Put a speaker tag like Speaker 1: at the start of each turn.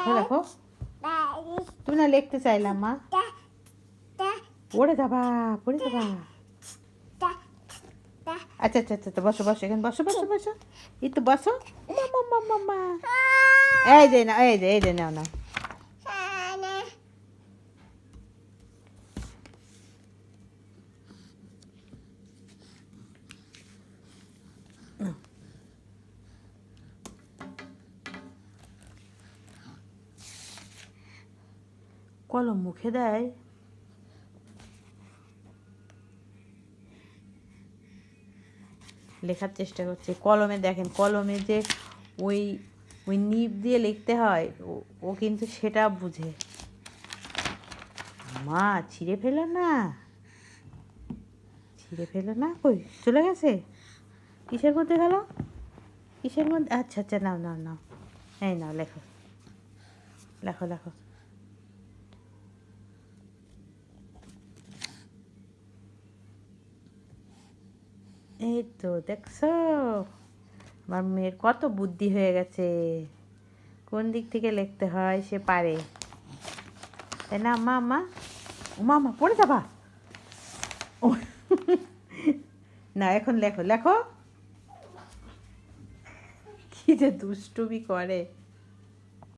Speaker 1: লেখো লেখো। তুমি না লিখতে চাইলাম মা। পড়ে যাবা পড়ে যাবা। আচ্ছা আচ্ছা আচ্ছা বসো বসো এখানে বসো বসো বসো। এই তো বসো। মামা মামা এই যে না এই যে নাও নাও। কলম মুখে দেয়। লেখার চেষ্টা করছে কলমে, দেখেন কলমে যে ওই ওই নিব দিয়ে লিখতে হয় ও কিন্তু সেটা বুঝে। মা ছিঁড়ে ফেলো না, ছিঁড়ে ফেলো না। কই চলে গেছে? কিসের মধ্যে গেল? কিসের মধ্যে? আচ্ছা আচ্ছা নাও নাও নাও, এই নাও লেখো লেখো লেখো। এই তো দেখছো আমার মেয়ের কত বুদ্ধি হয়ে গেছে, কোন দিক থেকে লিখতে হয় সে পারে, তাই না? মা মা মা মা পড়ে যাবা। ও না এখন লেখো লেখো। কি যে দুষ্টুমি করে।